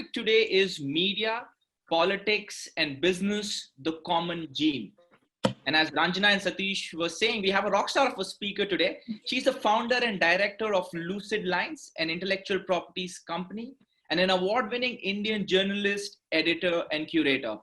topic today is media, politics, and business, the common gene. And as Ranjana and Satish were saying, we have a rock star of a speaker today. She's the founder and director of Lucid Lines, an intellectual properties company, and an award-winning Indian journalist, editor, and curator.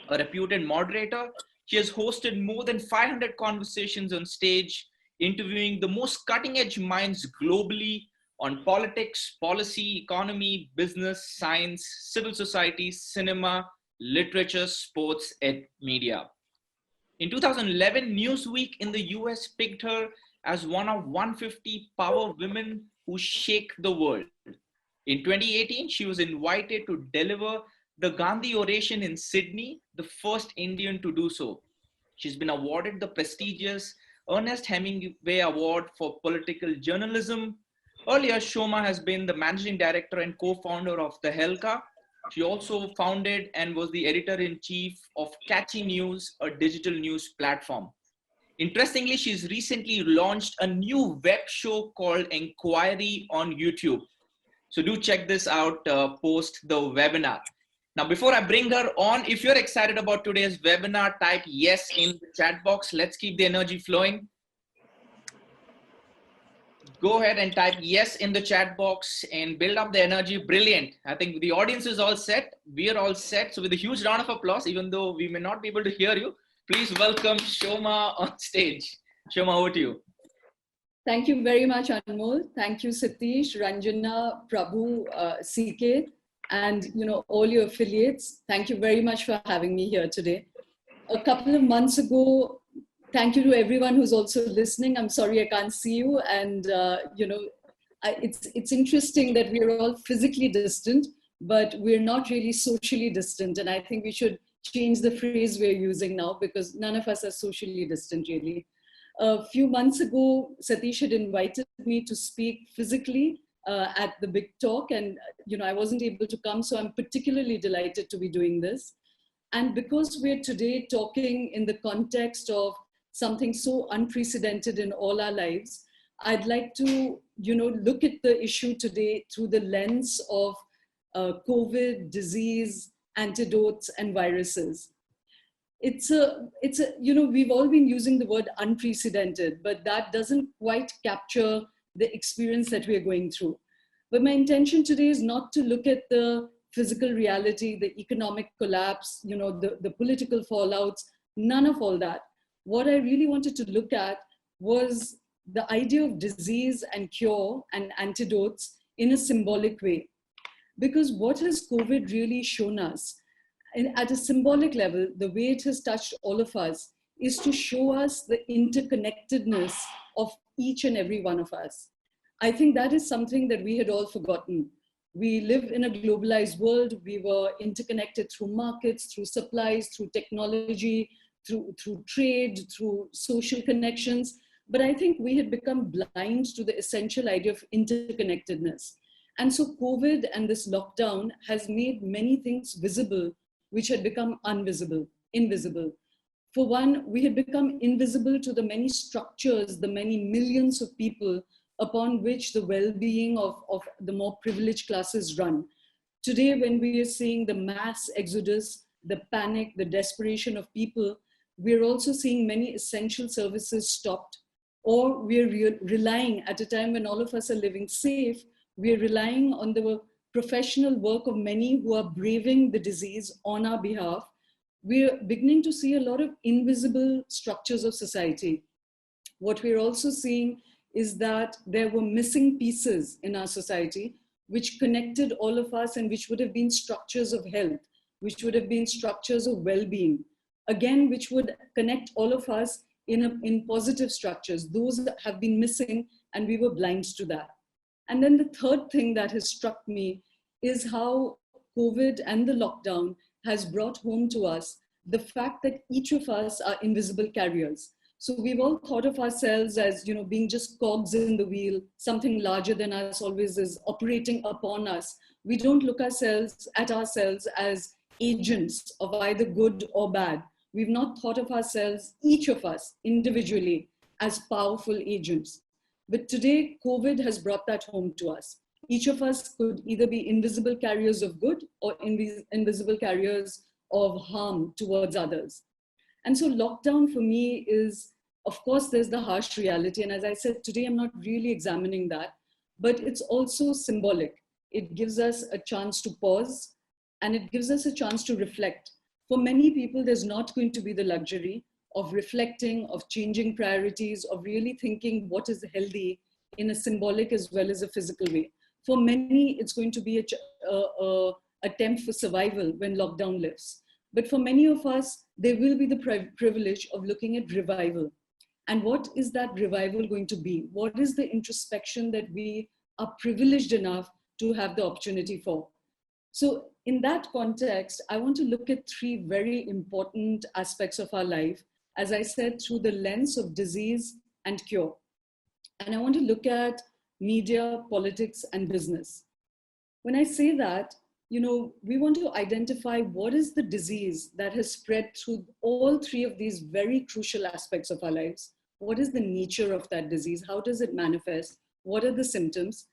A reputed moderator, she has hosted more than 500 conversations on stage, interviewing the most cutting-edge minds globally on politics, policy, economy, business, science, civil society, cinema, literature, sports, and media. In 2011, Newsweek in the US picked her as one of 150 power women who shake the world. In 2018, she was invited to deliver the Gandhi Oration in Sydney, the first Indian to do so. She's been awarded the prestigious Ernest Hemingway Award for Political Journalism. Earlier, Shoma has been the managing director and co-founder of The Helka. She also founded and was the editor-in-chief of Catchy News, a digital news platform. Interestingly, she's recently launched a new web show called Enquiry on YouTube. So do check this out post the webinar. Now, before I bring her on, if you're excited about today's webinar, type yes in the chat box. Let's keep the energy flowing. Go ahead and type yes in the chat box and build up the energy. Brilliant. I think the audience is all set. We are all set. So with a huge round of applause, even though we may not be able to hear you, please welcome Shoma on stage. Shoma, over to you. Thank you very much, Anmol. Thank you, Satish, Ranjana, Prabhu, CK, and all your affiliates. Thank you very much for having me here today. A couple of months ago, thank you to everyone who's also listening. I'm sorry I can't see you, and it's interesting that we're all physically distant, but we're not really socially distant. And I think we should change the phrase we're using now, because none of us are socially distant, really. A few months ago, Satish had invited me to speak physically at the big talk, and I wasn't able to come, so I'm particularly delighted to be doing this. And because we're today talking in the context of something so unprecedented in all our lives, I'd like to look at the issue today through the lens of COVID, disease, antidotes, and viruses. We've all been using the word unprecedented, but that doesn't quite capture the experience that we're going through. But my intention today is not to look at the physical reality, the economic collapse, the political fallouts, none of all that. What I really wanted to look at was the idea of disease and cure and antidotes in a symbolic way. Because what has COVID really shown us? And at a symbolic level, the way it has touched all of us is to show us the interconnectedness of each and every one of us. I think that is something that we had all forgotten. We live in a globalized world. We were interconnected through markets, through supplies, through technology, through trade, through social connections. But I think we had become blind to the essential idea of interconnectedness. And so COVID and this lockdown has made many things visible which had become invisible. For one, we had become invisible to the many structures, the many millions of people upon which the well-being of the more privileged classes run. Today, when we are seeing the mass exodus, the panic, the desperation of people, we're also seeing many essential services stopped, or we're relying, at a time when all of us are living safe, we're relying on the professional work of many who are braving the disease on our behalf. We're beginning to see a lot of invisible structures of society. What we're also seeing is that there were missing pieces in our society which connected all of us and which would have been structures of health, which would have been structures of well-being, again, which would connect all of us in positive structures. Those that have been missing, and we were blind to that. And then the third thing that has struck me is how COVID and the lockdown has brought home to us the fact that each of us are invisible carriers. So we've all thought of ourselves as, being just cogs in the wheel, something larger than us always is operating upon us. We don't look at ourselves as agents of either good or bad. We've not thought of ourselves, each of us individually, as powerful agents. But today, COVID has brought that home to us. Each of us could either be invisible carriers of good or invisible carriers of harm towards others. And so lockdown for me is, of course, there's the harsh reality. And as I said, today I'm not really examining that, but it's also symbolic. It gives us a chance to pause, and it gives us a chance to reflect. For many people, there's not going to be the luxury of reflecting, of changing priorities, of really thinking what is healthy in a symbolic as well as a physical way. For many, it's going to be a attempt for survival when lockdown lifts. But for many of us, there will be the privilege of looking at revival. And what is that revival going to be? What is the introspection that we are privileged enough to have the opportunity for? So in that context, I want to look at three very important aspects of our life, as I said, through the lens of disease and cure. And I want to look at media, politics, and business. When I say that, we want to identify what is the disease that has spread through all three of these very crucial aspects of our lives. What is the nature of that disease? How does it manifest? What are the symptoms?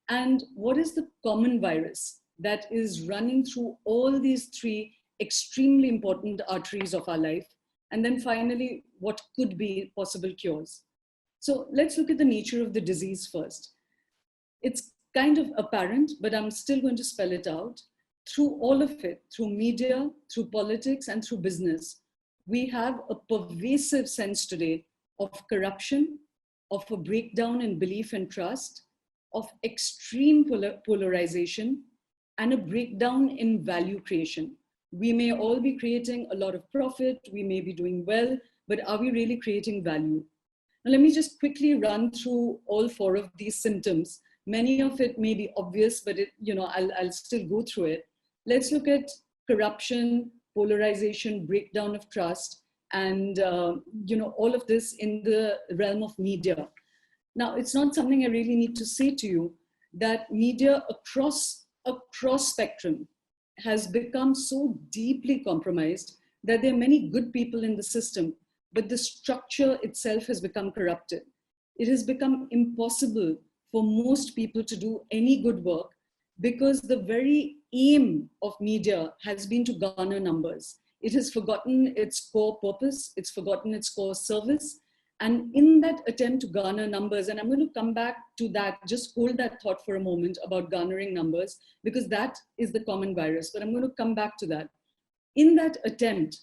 And what is the common virus that is running through all these three extremely important arteries of our life? And then finally, what could be possible cures? So let's look at the nature of the disease first. It's kind of apparent, but I'm still going to spell it out. Through all of it, through media, through politics, and through business, we have a pervasive sense today of corruption, of a breakdown in belief and trust, of extreme polarization, and a breakdown in value creation. We may all be creating a lot of profit, we may be doing well, but are we really creating value? Now, let me just quickly run through all four of these symptoms. Many of it may be obvious, but I'll still go through it. Let's look at corruption, polarization, breakdown of trust, and all of this in the realm of media. Now, it's not something I really need to say to you that media across spectrum has become so deeply compromised that there are many good people in the system, but the structure itself has become corrupted. It has become impossible for most people to do any good work because the very aim of media has been to garner numbers. It has forgotten its core purpose, it's forgotten its core service. And in that attempt to garner numbers, and I'm going to come back to that, just hold that thought for a moment about garnering numbers, because that is the common virus, but I'm going to come back to that. In that attempt,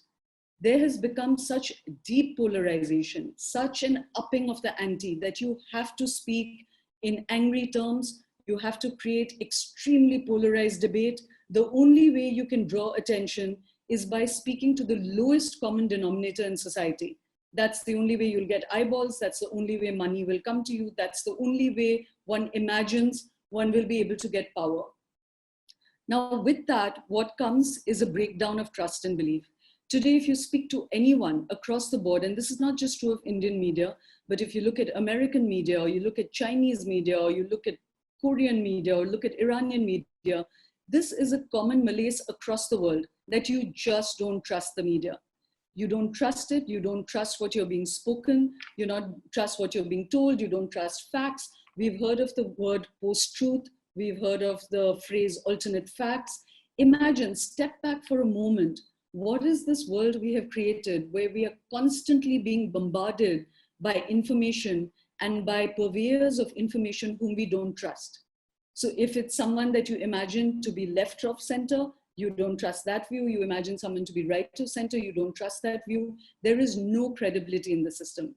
there has become such deep polarization, such an upping of the ante that you have to speak in angry terms, you have to create extremely polarized debate. The only way you can draw attention is by speaking to the lowest common denominator in society. That's the only way you'll get eyeballs. That's the only way money will come to you. That's the only way one imagines one will be able to get power. Now, with that, what comes is a breakdown of trust and belief. Today, if you speak to anyone across the board, and this is not just true of Indian media, but if you look at American media, or you look at Chinese media, or you look at Korean media, or look at Iranian media, this is a common malaise across the world that you just don't trust the media. You don't trust it, you don't trust what you're being spoken, you don't trust what you're being told, you don't trust facts. We've heard of the word post-truth, we've heard of the phrase alternate facts. Imagine, step back for a moment. What is this world we have created where we are constantly being bombarded by information and by purveyors of information whom we don't trust? So if it's someone that you imagine to be left of center, you don't trust that view. You imagine someone to be right of center, you don't trust that view. There is no credibility in the system.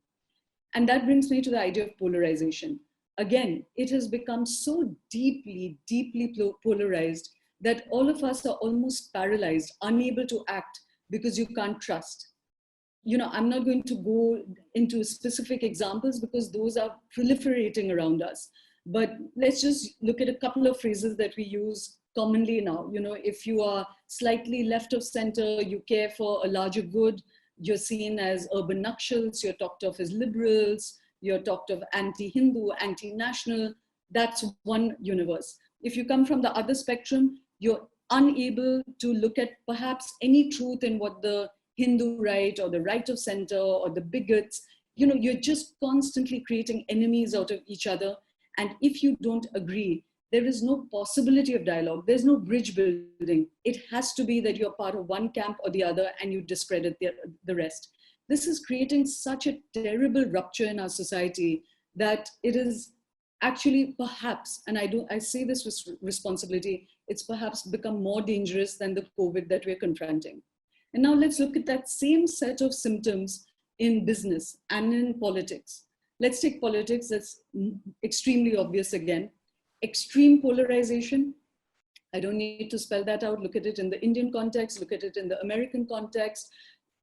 And that brings me to the idea of polarization. Again, it has become so deeply, deeply polarized that all of us are almost paralyzed, unable to act because you can't trust. I'm not going to go into specific examples because those are proliferating around us. But let's just look at a couple of phrases that we use commonly now. If you are slightly left of center, you care for a larger good, you're seen as urban nakshals, you're talked of as liberals, you're talked of anti-Hindu, anti-national. That's one universe. If you come from the other spectrum, you're unable to look at perhaps any truth in what the Hindu right or the right of center or the bigots, you're just constantly creating enemies out of each other. And if you don't agree, there is no possibility of dialogue. There's no bridge building. It has to be that you're part of one camp or the other and you discredit the rest. This is creating such a terrible rupture in our society that it is actually perhaps, and I say this with responsibility, it's perhaps become more dangerous than the COVID that we're confronting. And now let's look at that same set of symptoms in business and in politics. Let's take politics, that's extremely obvious again. Extreme polarization. I don't need to spell that out. Look at it in the Indian context, look at it in the American context.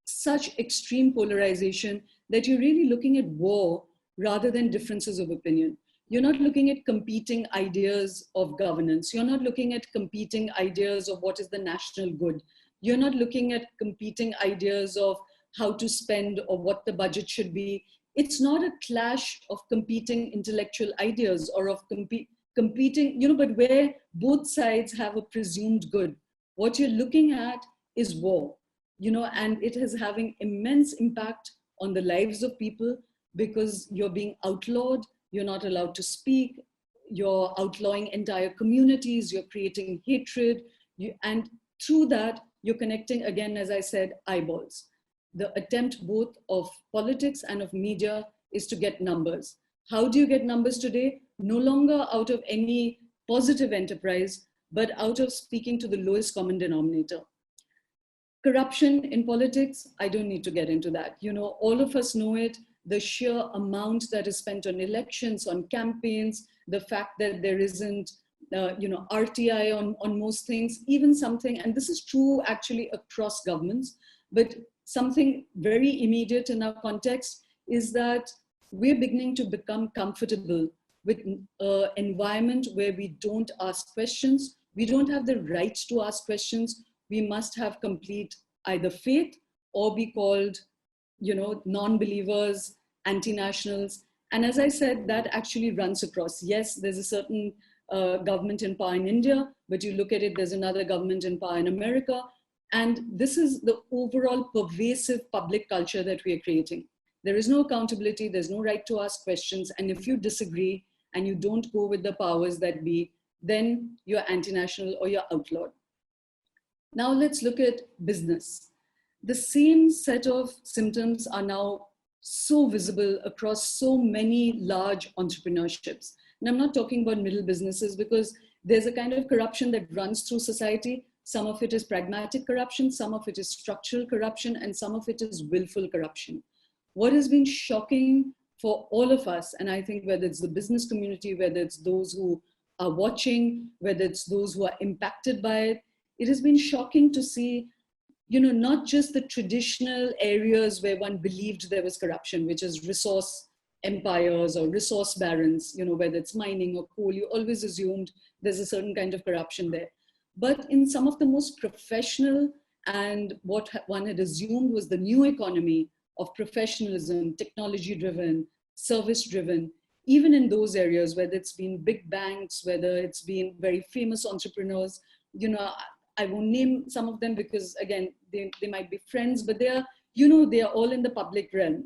Such extreme polarization that you're really looking at war rather than differences of opinion. You're not looking at competing ideas of governance. You're not looking at competing ideas of what is the national good. You're not looking at competing ideas of how to spend or what the budget should be. It's not a clash of competing intellectual ideas or of competing, but where both sides have a presumed good. What you're looking at is war, and it is having immense impact on the lives of people because you're being outlawed, you're not allowed to speak, you're outlawing entire communities, you're creating hatred, and through that, you're connecting, again, as I said, eyeballs. The attempt both of politics and of media is to get numbers. How do you get numbers today? No longer out of any positive enterprise, but out of speaking to the lowest common denominator. Corruption in politics, I don't need to get into that. All of us know it, the sheer amount that is spent on elections, on campaigns, the fact that there isn't RTI on most things, even something, and this is true actually across governments, but something very immediate in our context is that we're beginning to become comfortable with an environment where we don't ask questions. We don't have the right to ask questions. We must have complete either faith or be called, non-believers, anti-nationals. And as I said, that actually runs across. Yes, there's a certain government in power in India, but you look at it, there's another government in power in America. And this is the overall pervasive public culture that we are creating. There is no accountability, there's no right to ask questions. And if you disagree and you don't go with the powers that be, then you're anti-national or you're outlawed. Now let's look at business. The same set of symptoms are now so visible across so many large entrepreneurships. And I'm not talking about middle businesses because there's a kind of corruption that runs through society. Some of it is pragmatic corruption, some of it is structural corruption, and some of it is willful corruption. What has been shocking for all of us, and I think whether it's the business community, whether it's those who are watching, whether it's those who are impacted by it, it has been shocking to see, not just the traditional areas where one believed there was corruption, which is resource empires or resource barons, whether it's mining or coal, you always assumed there's a certain kind of corruption there. But in some of the most professional and what one had assumed was the new economy of professionalism, technology-driven, service-driven, even in those areas, whether it's been big banks, whether it's been very famous entrepreneurs, I won't name some of them because again, they might be friends, but they are all in the public realm.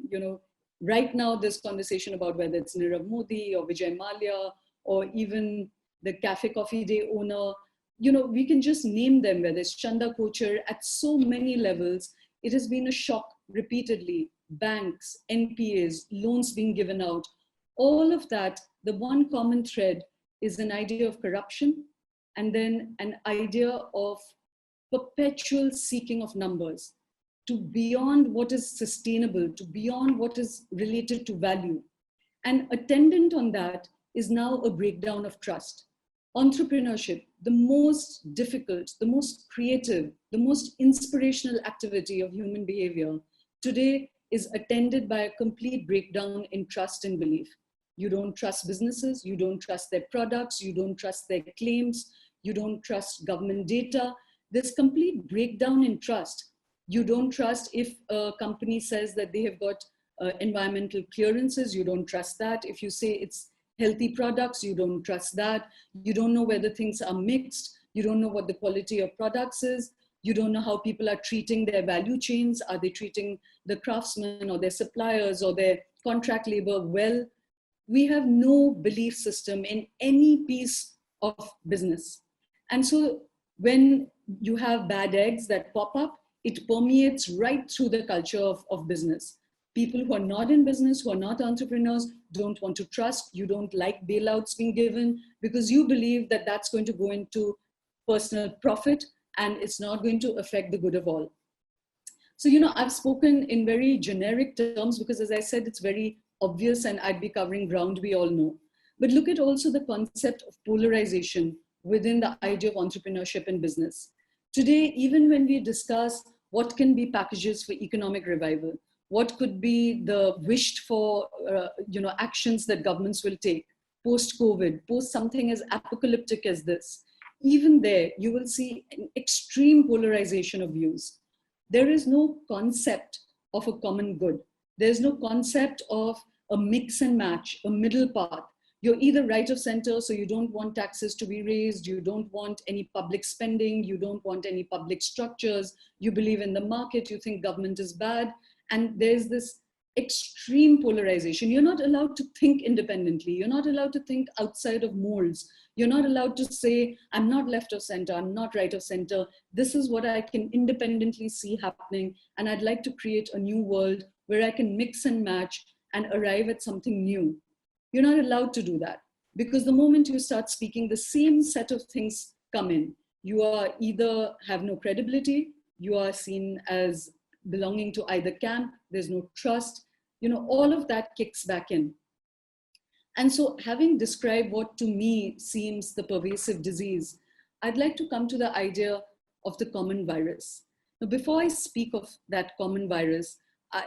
Right now there's conversation about whether it's Nirav Modi or Vijay Mallya or even the Cafe Coffee Day owner. We can just name them, whether it's Chanda Kochar, at so many levels. It has been a shock repeatedly. Banks, NPAs, loans being given out, all of that, the one common thread is an idea of corruption and then an idea of perpetual seeking of numbers to beyond what is sustainable, to beyond what is related to value. And attendant on that is now a breakdown of trust. Entrepreneurship, the most difficult, the most creative, the most inspirational activity of human behavior today is attended by a complete breakdown in trust and belief. You don't trust businesses, you don't trust their products, you don't trust their claims, you don't trust government data. There's complete breakdown in trust. You don't trust if a company says that they have got environmental clearances, you don't trust that. If you say it's healthy products, you don't trust that. You don't know whether things are mixed. You don't know what the quality of products is. You don't know how people are treating their value chains. Are they treating the craftsmen or their suppliers or their contract labor well? We have no belief system in any piece of business. And so when you have bad eggs that pop up, it permeates right through the culture of business. People who are not in business, who are not entrepreneurs, don't want to trust. You don't like bailouts being given because you believe that that's going to go into personal profit and it's not going to affect the good of all. So, I've spoken in very generic terms because, as I said, it's very obvious and I'd be covering ground we all know. But look at also the concept of polarization within the idea of entrepreneurship and business. Today, even when we discuss what can be packages for economic revival, what could be the wished for, actions that governments will take post-COVID, post something as apocalyptic as this, even there, you will see an extreme polarization of views. There is no concept of a common good. There's no concept of a mix and match, a middle path. You're either right of center, so you don't want taxes to be raised, you don't want any public spending, you don't want any public structures, you believe in the market, you think government is bad, and there's this extreme polarization. You're not allowed to think independently, you're not allowed to think outside of molds, you're not allowed to say, I'm not left of center, I'm not right of center, this is what I can independently see happening, and I'd like to create a new world where I can mix and match and arrive at something new. You're not allowed to do that because the moment you start speaking, the same set of things come in. You are either have no credibility, you are seen as belonging to either camp, there's no trust, all of that kicks back in. And so having described what to me seems the pervasive disease, I'd like to come to the idea of the common virus. Now, before I speak of that common virus,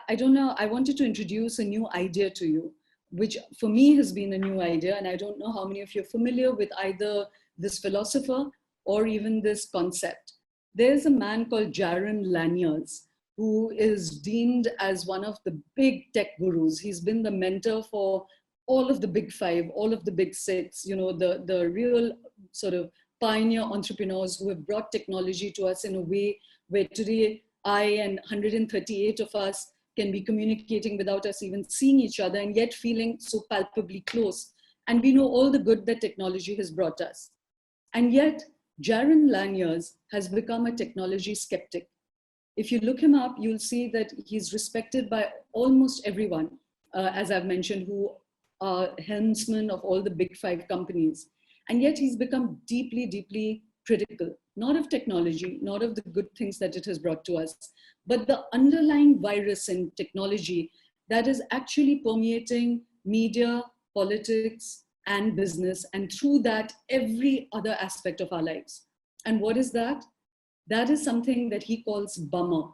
I don't know, I wanted to introduce a new idea to you, which for me has been a new idea. And I don't know how many of you are familiar with either this philosopher or even this concept. There's a man called Jaron Laniers, who is deemed as one of the big tech gurus. He's been the mentor for all of the big five, all of the big six, the real sort of pioneer entrepreneurs who have brought technology to us in a way where today I and 138 of us can be communicating without us even seeing each other and yet feeling so palpably close. And we know all the good that technology has brought us. And yet, Jaron Laniers has become a technology skeptic. If you look him up, you'll see that he's respected by almost everyone, as I've mentioned, who are helmsmen of all the big five companies. And yet he's become deeply, deeply critical, not of technology, not of the good things that it has brought to us, but the underlying virus in technology that is actually permeating media, politics, and business, and through that, every other aspect of our lives. And what is that? That is something that he calls bummer,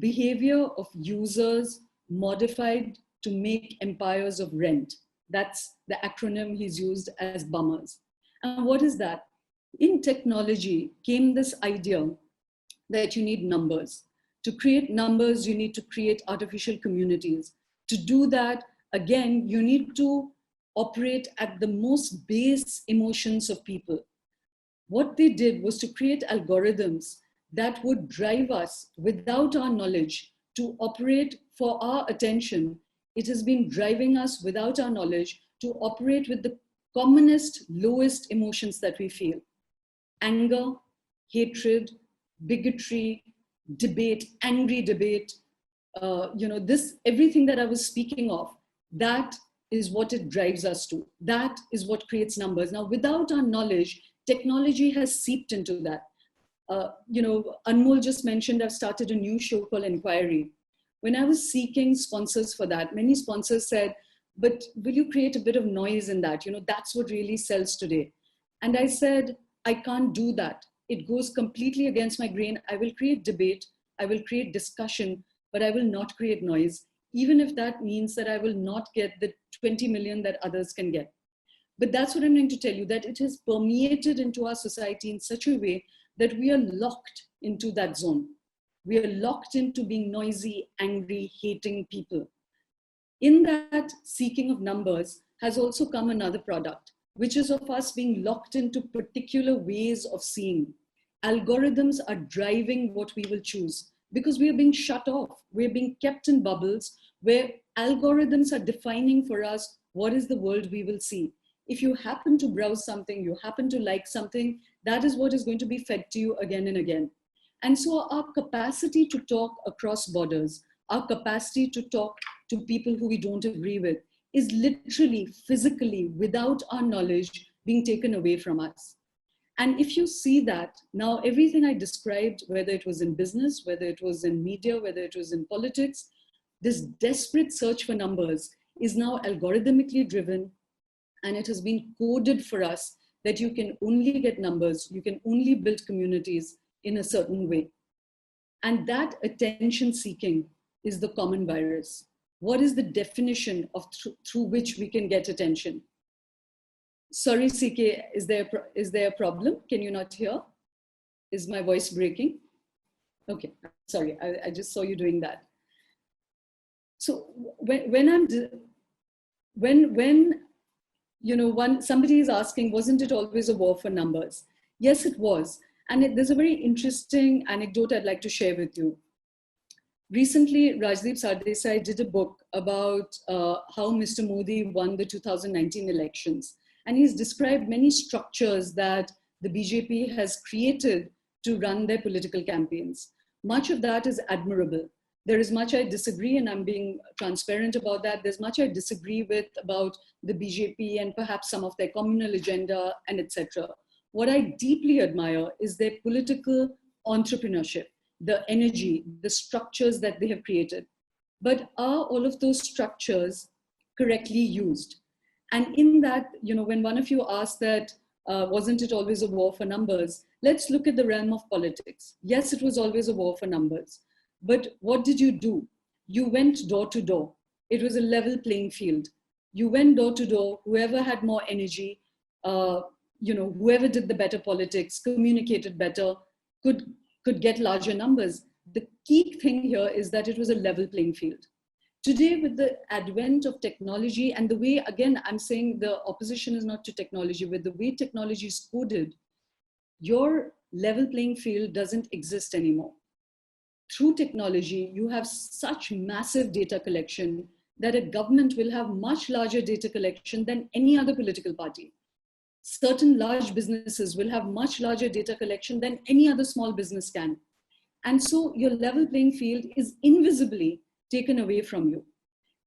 behavior of users modified to make empires of rent. That's the acronym he's used as bummers. And what is that? In technology came this idea that you need numbers. To create numbers, you need to create artificial communities. To do that, again, you need to operate at the most base emotions of people. What they did was to create algorithms that would drive us without our knowledge to operate for our attention. It has been driving us without our knowledge to operate with the commonest, lowest emotions that we feel. Anger, hatred, bigotry, debate, angry debate, everything that I was speaking of, that is what it drives us to. That is what creates numbers. Now, without our knowledge, technology has seeped into that. Anmol just mentioned I've started a new show called Inquiry. When I was seeking sponsors for that, many sponsors said, but will you create a bit of noise in that? That's what really sells today. And I said, I can't do that. It goes completely against my grain. I will create debate, I will create discussion, but I will not create noise, even if that means that I will not get the 20 million that others can get. But that's what I'm going to tell you, that it has permeated into our society in such a way that we are locked into that zone. We are locked into being noisy, angry, hating people. In that seeking of numbers has also come another product, which is of us being locked into particular ways of seeing. Algorithms are driving what we will choose because we are being shut off. We're being kept in bubbles where algorithms are defining for us what is the world we will see. If you happen to browse something, you happen to like something, that is what is going to be fed to you again and again. And so our capacity to talk across borders, our capacity to talk to people who we don't agree with, is literally, physically, without our knowledge, being taken away from us. And if you see that, now everything I described, whether it was in business, whether it was in media, whether it was in politics, this desperate search for numbers is now algorithmically driven, and it has been coded for us that you can only get numbers, you can only build communities in a certain way. And that attention seeking is the common virus. What is the definition of through which we can get attention? Sorry, CK, is there a problem? Can you not hear? Is my voice breaking? Okay, sorry, I just saw you doing that. So when somebody is asking, wasn't it always a war for numbers? Yes, it was. And there's a very interesting anecdote I'd like to share with you. Recently, Rajdeep Sardesai did a book about how Mr. Modi won the 2019 elections. And he's described many structures that the BJP has created to run their political campaigns. Much of that is admirable. There is much I disagree, and I'm being transparent about that. There's much I disagree with about the BJP and perhaps some of their communal agenda and etc. What I deeply admire is their political entrepreneurship, the energy, the structures that they have created. But are all of those structures correctly used? And in that, when one of you asked that, wasn't it always a war for numbers? Let's look at the realm of politics. Yes, it was always a war for numbers. But what did you do? You went door to door. It was a level playing field. You went door to door. Whoever had more energy, whoever did the better politics, communicated better, could get larger numbers. The key thing here is that it was a level playing field. Today, with the advent of technology and the way, again, I'm saying the opposition is not to technology, with the way technology is coded, your level playing field doesn't exist anymore. Through technology, you have such massive data collection that a government will have much larger data collection than any other political party. Certain large businesses will have much larger data collection than any other small business can. And so your level playing field is invisibly taken away from you.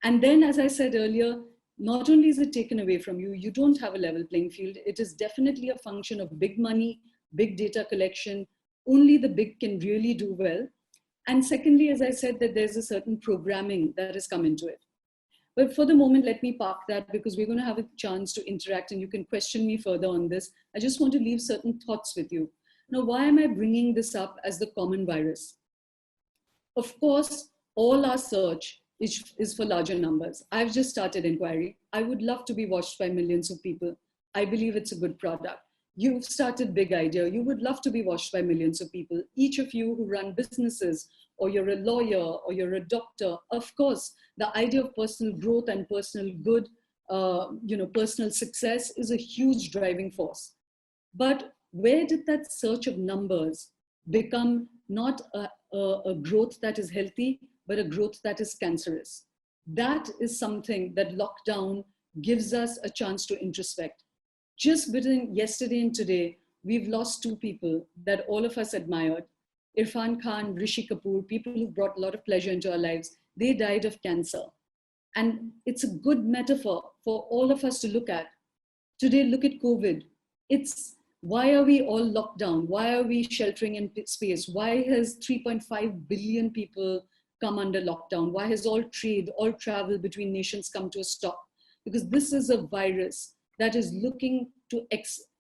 And then, as I said earlier, not only is it taken away from you, you don't have a level playing field. It is definitely a function of big money, big data collection. Only the big can really do well. And secondly, as I said, that there's a certain programming that has come into it. But for the moment, let me park that because we're going to have a chance to interact and you can question me further on this. I just want to leave certain thoughts with you. Now, why am I bringing this up as the common virus? Of course, all our search is for larger numbers. I've just started inquiry. I would love to be watched by millions of people. I believe it's a good product. You've started Big Idea. You would love to be watched by millions of people. Each of you who run businesses, or you're a lawyer, or you're a doctor, of course, the idea of personal growth and personal good, personal success is a huge driving force. But where did that search of numbers become not a growth that is healthy, but a growth that is cancerous? That is something that lockdown gives us a chance to introspect. Just between yesterday and today, we've lost two people that all of us admired. Irfan Khan, Rishi Kapoor, people who brought a lot of pleasure into our lives, they died of cancer. And it's a good metaphor for all of us to look at. Today, look at COVID. It's why are we all locked down? Why are we sheltering in space? Why has 3.5 billion people come under lockdown? Why has all trade, all travel between nations come to a stop? Because this is a virus that is looking to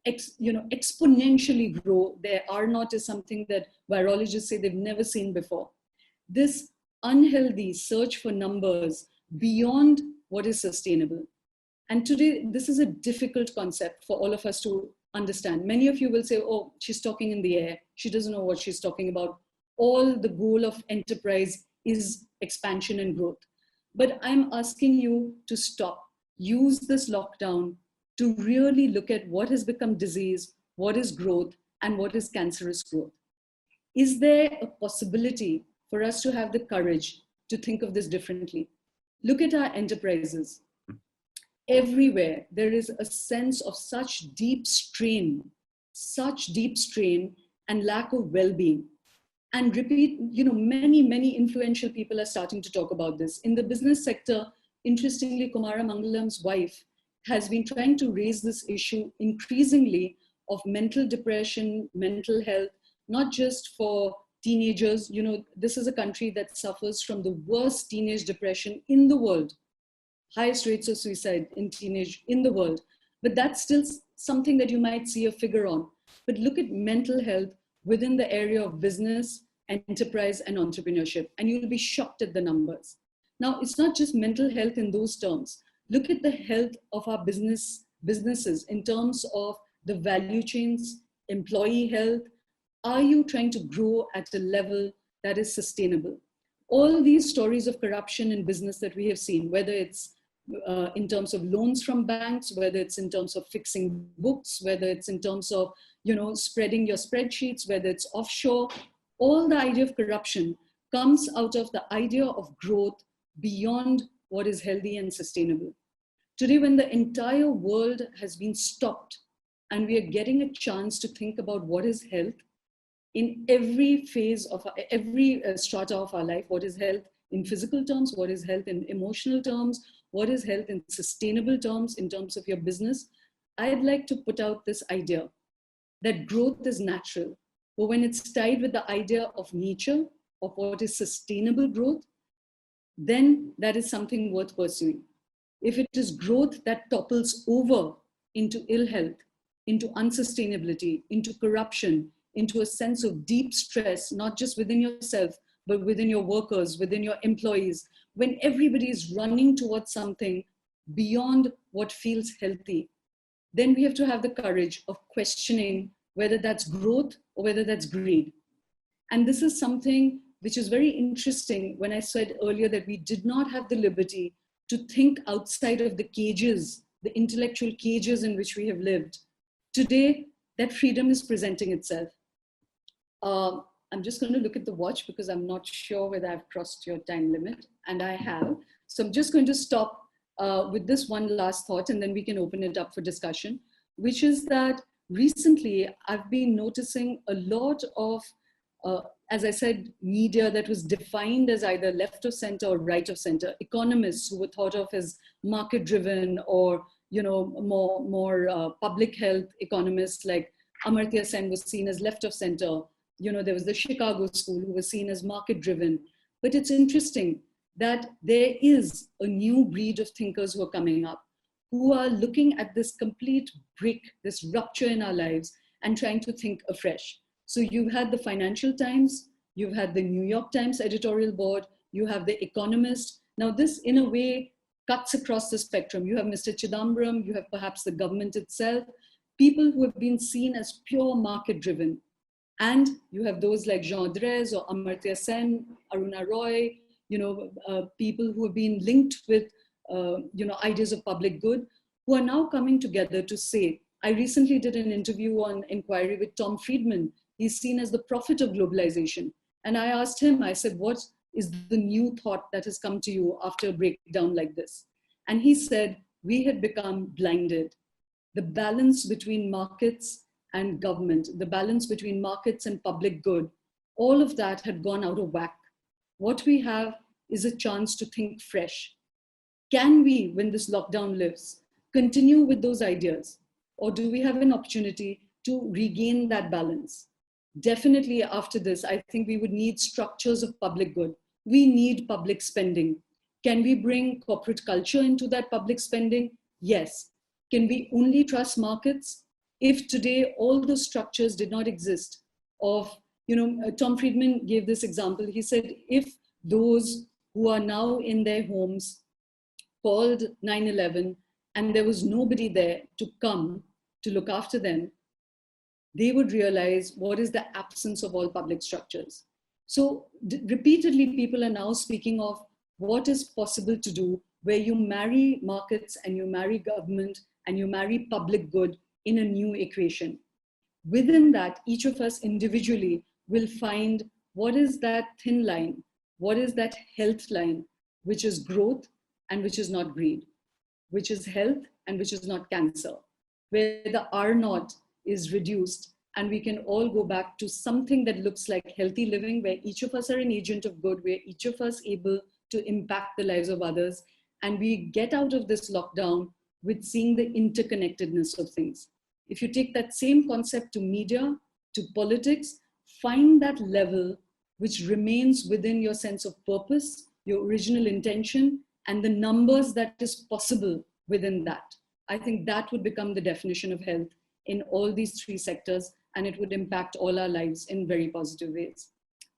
exponentially grow. Their R0 is something that virologists say they've never seen before. This unhealthy search for numbers beyond what is sustainable. And today, this is a difficult concept for all of us to understand. Many of you will say, oh, she's talking in the air. She doesn't know what she's talking about. All the goal of enterprise is expansion and growth. But I'm asking you to stop. Use this lockdown to really look at what has become disease, what is growth, and what is cancerous growth. Is there a possibility for us to have the courage to think of this differently? Look at our enterprises. everywhere there is a sense of such deep strain and lack of well-being. And repeat, many influential people are starting to talk about this. In the business sector, interestingly, Kumara Mangalam's wife has been trying to raise this issue increasingly of mental depression, mental health, not just for teenagers. This is a country that suffers from the worst teenage depression in the world, highest rates of suicide in teenage in the world. But that's still something that you might see a figure on. But look at mental health within the area of business, enterprise, and entrepreneurship, and you'll be shocked at the numbers. Now, it's not just mental health in those terms. Look at the health of our businesses in terms of the value chains, employee health. Are you trying to grow at a level that is sustainable? All these stories of corruption in business that we have seen, whether it's in terms of loans from banks, whether it's in terms of fixing books, whether it's in terms of spreading your spreadsheets, whether it's offshore, all the idea of corruption comes out of the idea of growth beyond what is healthy and sustainable. Today, when the entire world has been stopped and we are getting a chance to think about what is health in every phase of every strata of our life, what is health in physical terms, what is health in emotional terms, what is health in sustainable terms, in terms of your business, I'd like to put out this idea that growth is natural, but when it's tied with the idea of nature, of what is sustainable growth, then that is something worth pursuing. If it is growth that topples over into ill health, into unsustainability, into corruption, into a sense of deep stress, not just within yourself, but within your workers, within your employees, when everybody is running towards something beyond what feels healthy, then we have to have the courage of questioning whether that's growth or whether that's greed. And this is something which is very interesting when I said earlier that we did not have the liberty to think outside of the cages, the intellectual cages in which we have lived. Today, that freedom is presenting itself. I'm just going to look at the watch because I'm not sure whether I've crossed your time limit, and I have. So I'm just going to stop with this one last thought, and then we can open it up for discussion, which is that recently I've been noticing a lot of, as I said, media that was defined as either left of center or right of center, economists who were thought of as market driven or more public health economists like Amartya Sen was seen as left of center. There was the Chicago School who was seen as market driven. But it's interesting that there is a new breed of thinkers who are coming up, who are looking at this complete break, this rupture in our lives, and trying to think afresh. So you've had the Financial Times, you've had the New York Times editorial board, you have the Economist. Now this, in a way, cuts across the spectrum. You have Mr. Chidambaram, you have perhaps the government itself, people who have been seen as pure market-driven. And you have those like Jean Drèze or Amartya Sen, Aruna Roy, people who have been linked with, ideas of public good, who are now coming together to say, I recently did an interview on Inquiry with Tom Friedman. He's seen as the prophet of globalization. And I asked him, I said, what is the new thought that has come to you after a breakdown like this? And he said, we had become blinded. The balance between markets and government, the balance between markets and public good, all of that had gone out of whack. What we have is a chance to think fresh. Can we, when this lockdown lifts, continue with those ideas? Or do we have an opportunity to regain that balance? Definitely after this, I think we would need structures of public good. We need public spending. Can we bring corporate culture into that public spending? Yes. Can we only trust markets? If today all the structures did not exist of, Tom Friedman gave this example. He said, if those who are now in their homes called 9/11 and there was nobody there to come to look after them, they would realize what is the absence of all public structures. So repeatedly, people are now speaking of what is possible to do where you marry markets and you marry government and you marry public good in a new equation. Within that, each of us individually will find what is that thin line, what is that health line, which is growth and which is not greed. which is health and which is not cancer, where the R naught is reduced, and we can all go back to something that looks like healthy living, where each of us are an agent of good, where each of us able to impact the lives of others. And we get out of this lockdown with seeing the interconnectedness of things. If you take that same concept to media, to politics, find that level which remains within your sense of purpose, your original intention, and the numbers that is possible within that. I think that would become the definition of health in all these three sectors, and it would impact all our lives in very positive ways.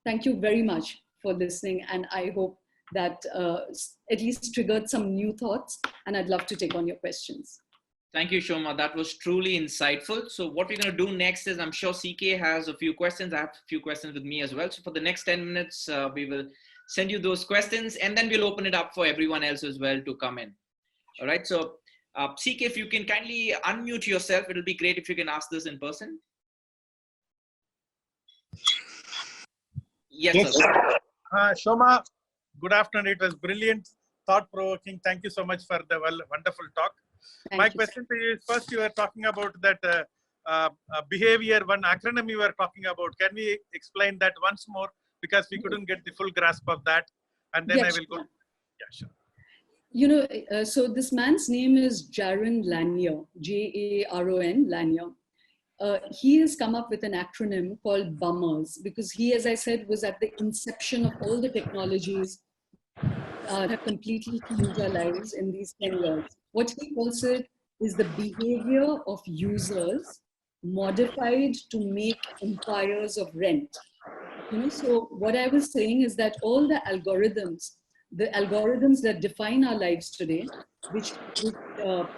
Thank you very much for listening, and I hope that at least triggered some new thoughts, and I'd love to take on your questions. Thank you, Shoma. That was truly insightful. So what we're going to do next is, I'm sure CK has a few questions. I have a few questions with me as well. So for the next 10 minutes, we will send you those questions, and then we'll open it up for everyone else as well to come in. All right. So CK, if you can kindly unmute yourself, it'll be great if you can ask this in person. Yes. Shoma, good afternoon. It was brilliant, thought-provoking. Thank you so much for the wonderful talk. My question to you is, first you were talking about that behavior, one acronym you were talking about. Can we explain that once more? Because we couldn't get the full grasp of that. And then I will go. Yeah, sure. You know, so this man's name is Jaron Lanier, Jaron Lanier. He has come up with an acronym called BUMMERS, because he, as I said, was at the inception of all the technologies that have completely changed our lives in these 10 years. What he calls it is the behavior of users modified to make empires of rent. You know, so what I was saying is that all the algorithms that define our lives today, which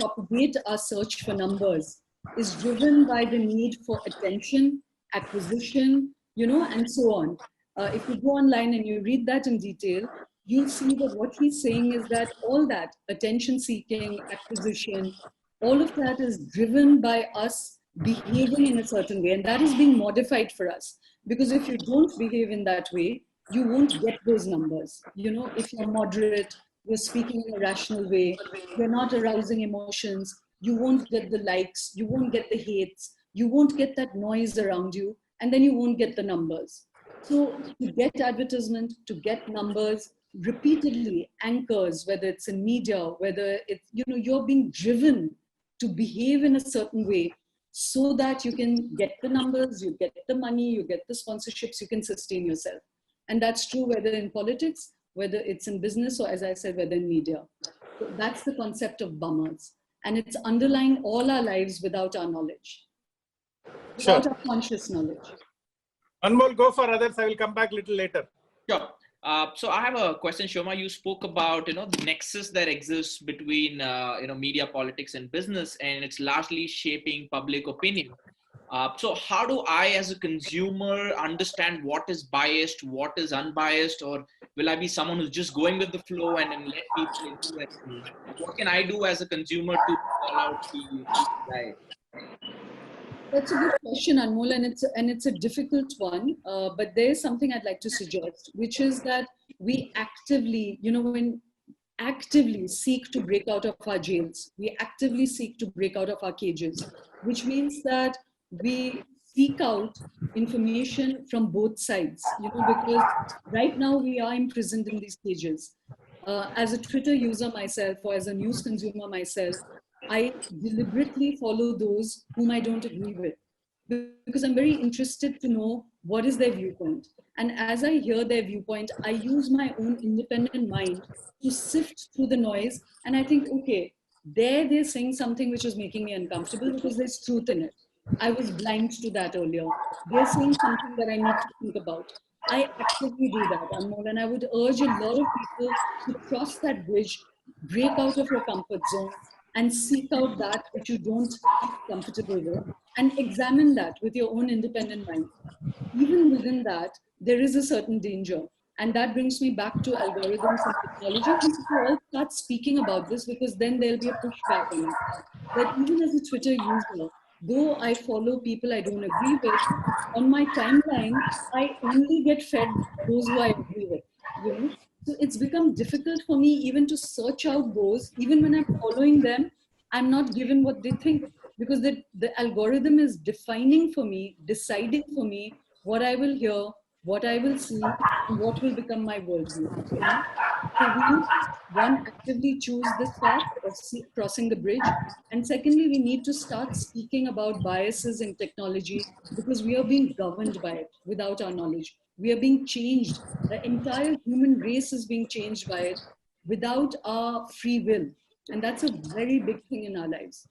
propagate our search for numbers, is driven by the need for attention, acquisition, you know, and so on. If you go online and you read that in detail, you'll see that what he's saying is that all that attention seeking, acquisition, all of that is driven by us behaving in a certain way, and that is being modified for us. Because if you don't behave in that way, you won't get those numbers. You know, if you're moderate, you're speaking in a rational way, you're not arousing emotions, you won't get the likes, you won't get the hates, you won't get that noise around you, and then you won't get the numbers. So to get advertisement, to get numbers, repeatedly anchors, whether it's in media, whether it's, you know, you're being driven to behave in a certain way so that you can get the numbers, you get the money, you get the sponsorships, you can sustain yourself. And that's true whether in politics, whether it's in business, or as I said, whether in media. So that's the concept of bummers. And it's underlying all our lives without our knowledge, without our conscious knowledge. Anmol, go for others. I will come back a little later. Sure. So I have a question, Shoma. You spoke about, you know, the nexus that exists between, you know, media, politics, and business, and it's largely shaping public opinion. So how do I, as a consumer, understand what is biased, what is unbiased, or will I be someone who's just going with the flow and then let people influence me? What can I do as a consumer to call out the guy? That's a good question, Anmol, and it's a difficult one. But there's something I'd like to suggest, which is that we actively, you know, actively seek to break out of our jails. We actively seek to break out of our cages, which means that we seek out information from both sides, you know, because right now we are imprisoned in these cages. As a Twitter user myself, or as a news consumer myself, I deliberately follow those whom I don't agree with, because I'm very interested to know what is their viewpoint. And as I hear their viewpoint, I use my own independent mind to sift through the noise. And I think, okay, they're saying something which is making me uncomfortable because there's truth in it. I was blind to that earlier. They're saying something that I need to think about. I actively do that, Anmol, and I would urge a lot of people to cross that bridge, break out of your comfort zone, and seek out that which you don't feel comfortable with, and examine that with your own independent mind. Even within that, there is a certain danger. And that brings me back to algorithms and technology. We should all start speaking about this, because then there'll be a pushback on it. That even as a Twitter user, though I follow people I don't agree with, on my timeline, I only get fed those who I agree with, you know? So it's become difficult for me even to search out those. Even when I'm following them, I'm not given what they think, because the algorithm is defining for me, deciding for me what I will hear, what I will see, and what will become my worldview. You know? So we need to, one, actively choose this path of crossing the bridge. And secondly, we need to start speaking about biases in technology, because we are being governed by it without our knowledge. We are being changed. The entire human race is being changed by it without our free will. And that's a very big thing in our lives.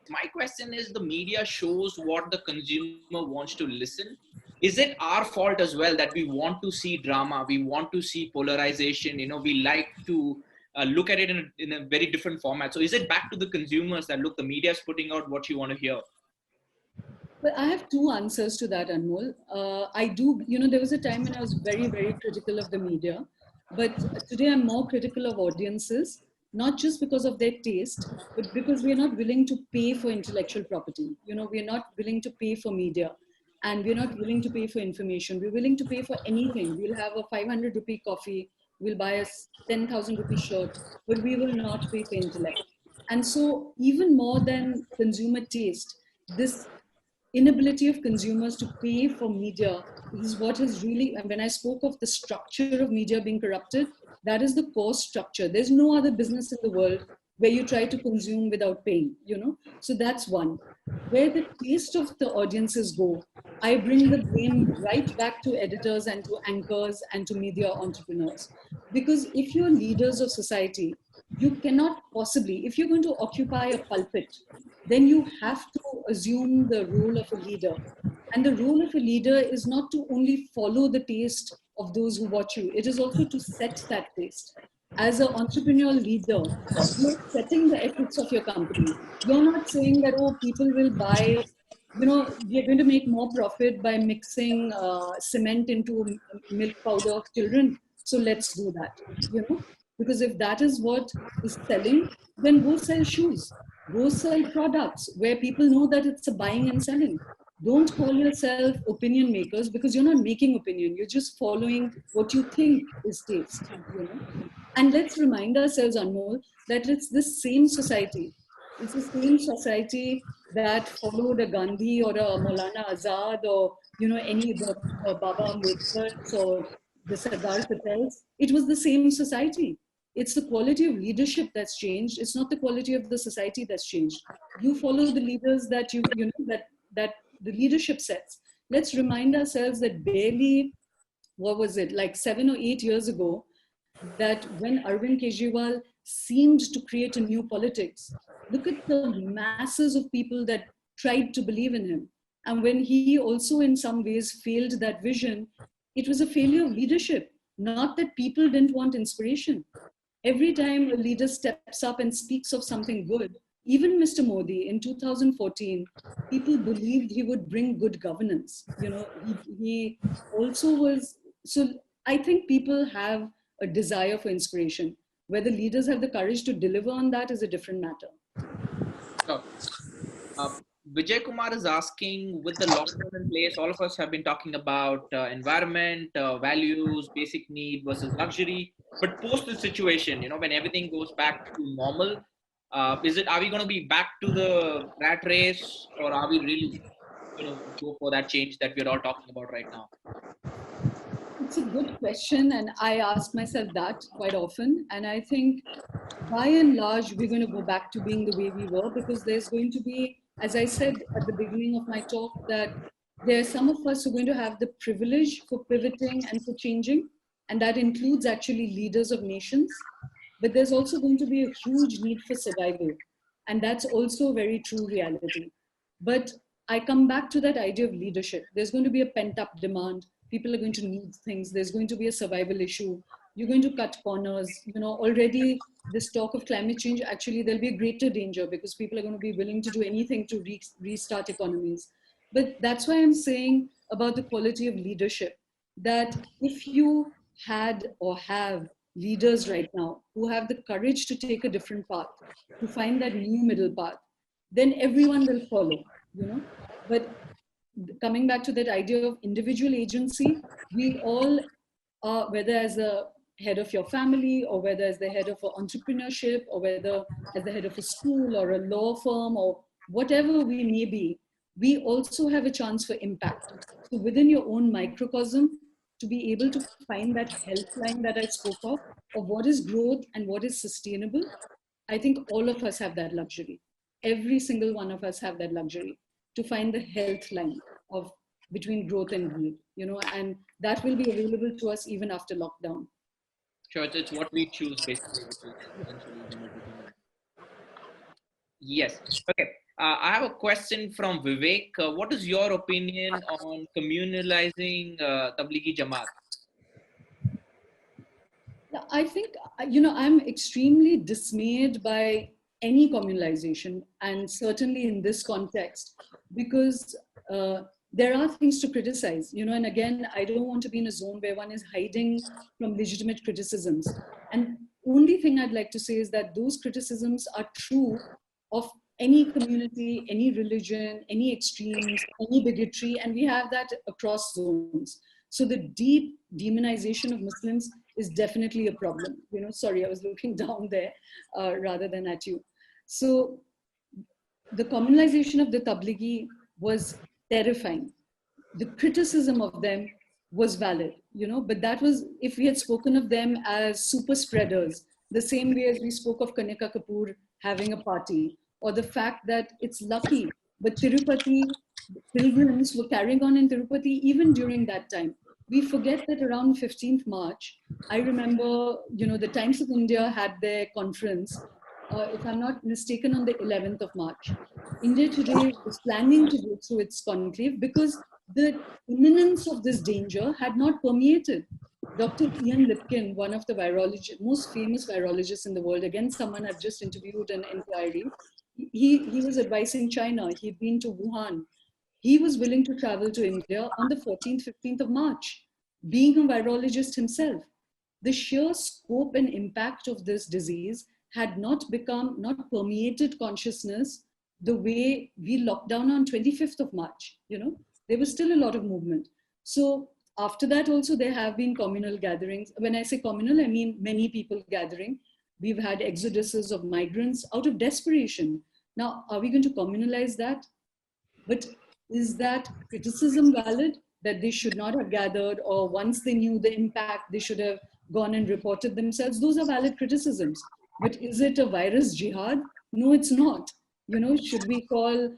My question is, the media shows what the consumer wants to listen. Is it our fault as well that we want to see drama, we want to see polarization, we like to look at it in a very different format? So is it back to the consumers that, look, the media is putting out what you want to hear? Well, I have two answers to that, Anmol. I do, there was a time when I was very, very critical of the media, but today I'm more critical of audiences, not just because of their taste, but because we are not willing to pay for intellectual property. We are not willing to pay for media, and we're not willing to pay for information. We're willing to pay for anything. We'll have a 500 rupee coffee, we'll buy a 10,000 rupee shirt, but we will not pay for intellect. And so, even more than consumer taste, this inability of consumers to pay for media is what is really, and when I spoke of the structure of media being corrupted, that is the core structure. There's no other business in the world where you try to consume without paying, So that's one. Where the taste of the audiences go, I bring the blame right back to editors and to anchors and to media entrepreneurs. Because if you're leaders of society, you cannot possibly, if you're going to occupy a pulpit, then you have to assume the role of a leader. And the role of a leader is not to only follow the taste of those who watch you, it is also to set that taste. As an entrepreneurial leader, you're setting the ethics of your company. You're not saying that, oh, people will buy, we are going to make more profit by mixing cement into milk powder of children. So let's do that, because if that is what is selling, then go sell shoes. Go sell products where people know that it's a buying and selling. Don't call yourself opinion makers, because you're not making opinion. You're just following what you think is taste. And let's remind ourselves, Anmol, that it's this same society. It's the same society that followed a Gandhi or a Maulana Azad or, any of the Baba Ambedkars or the Sardar Patels. It was the same society. It's the quality of leadership that's changed. It's not the quality of the society that's changed. You follow the leaders that that the leadership sets. Let's remind ourselves that barely, what was it, like 7 or 8 years ago, that when Arvind Kejriwal seemed to create a new politics, look at the masses of people that tried to believe in him. And when he also in some ways failed that vision, it was a failure of leadership, not that people didn't want inspiration. Every time a leader steps up and speaks of something good, even Mr. Modi in 2014, people believed he would bring good governance. He also was, so I think people have a desire for inspiration. Whether leaders have the courage to deliver on that is a different matter. So, Vijay Kumar is asking, with the lockdown in place, all of us have been talking about environment, values, basic need versus luxury. But post the situation, when everything goes back to normal, are we going to be back to the rat race, or are we really going to go for that change that we're all talking about right now? It's a good question, and I ask myself that quite often. And I think, by and large, we're going to go back to being the way we were, because there's going to be, as I said at the beginning of my talk, that there are some of us who are going to have the privilege for pivoting and for changing, and that includes actually leaders of nations. But there's also going to be a huge need for survival, and that's also a very true reality. But I come back to that idea of leadership. There's going to be a pent-up demand. People are going to need things. There's going to be a survival issue. You're going to cut corners. Already this talk of climate change, actually there'll be a greater danger, because people are going to be willing to do anything to restart economies. But that's why I'm saying about the quality of leadership, that if you had or have leaders right now who have the courage to take a different path, to find that new middle path, then everyone will follow, But coming back to that idea of individual agency, we all are, whether as a head of your family, or whether as the head of an entrepreneurship, or whether as the head of a school or a law firm, or whatever we may be, we also have a chance for impact. So within your own microcosm, to be able to find that health line that I spoke of what is growth and what is sustainable, I think all of us have that luxury. Every single one of us have that luxury to find the health line of between growth and greed, and that will be available to us even after lockdown. Sure, it's what we choose basically, which is essentially. Yes. Okay. I have a question from Vivek. What is your opinion on communalizing Tablighi Jamaat? I think, I'm extremely dismayed by any communalization, and certainly in this context, because there are things to criticize, and again, I don't want to be in a zone where one is hiding from legitimate criticisms. And only thing I'd like to say is that those criticisms are true of any community, any religion, any extremes, any bigotry, and we have that across zones. So the deep demonization of Muslims is definitely a problem. Sorry, I was looking down there rather than at you. So the communalization of the Tablighi was terrifying. The criticism of them was valid, but that was if we had spoken of them as super spreaders, the same way as we spoke of Kanika Kapoor having a party, or the fact that it's lucky, but Tirupati pilgrims were carrying on in Tirupati even during that time. We forget that around 15th March, I remember, the Times of India had their conference, if I'm not mistaken, on the 11th of March. India Today was planning to go through its conclave because the imminence of this danger had not permeated. Dr. Ian Lipkin, one of the most famous virologists in the world, again, someone I've just interviewed an inquiry, he was advising China. He'd been to Wuhan. He was willing to travel to India on the 14th, 15th of March, being a virologist himself. The sheer scope and impact of this disease had not permeated consciousness the way we locked down on 25th of March. There was still a lot of movement. So after that also, there have been communal gatherings. When I say communal, I mean many people gathering. We've had exoduses of migrants out of desperation. Now, are we going to communalize that? But is that criticism valid, that they should not have gathered, or once they knew the impact, they should have gone and reported themselves? Those are valid criticisms. But is it a virus jihad? No, it's not. Should we call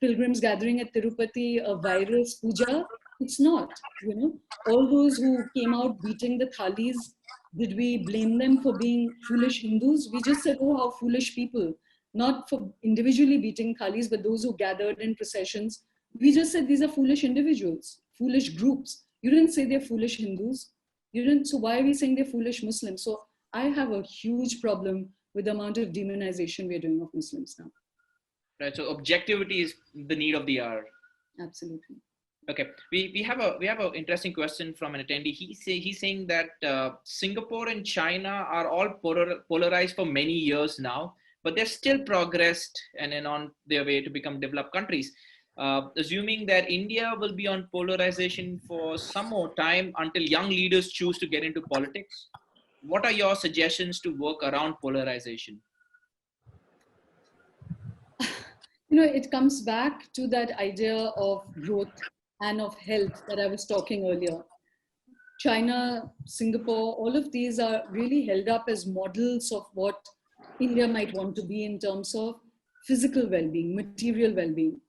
pilgrims gathering at Tirupati a virus puja? It's not. All those who came out beating the thalis, did we blame them for being foolish Hindus? We just said, oh, how foolish people. Not for individually beating thalis, but those who gathered in processions. We just said these are foolish individuals, foolish groups. You didn't say they're foolish Hindus. So why are we saying they're foolish Muslims? So I have a huge problem with the amount of demonization we're doing of Muslims now. Right. So objectivity is the need of the hour. Absolutely. Okay. We have an interesting question from an attendee. He's saying that Singapore and China are all polarized for many years now, but they're still progressed and then on their way to become developed countries. Assuming that India will be on polarization for some more time until young leaders choose to get into politics, what are your suggestions to work around polarization? It comes back to that idea of growth and of health that I was talking earlier. China, Singapore, all of these are really held up as models of what India might want to be in terms of physical well-being, material well-being.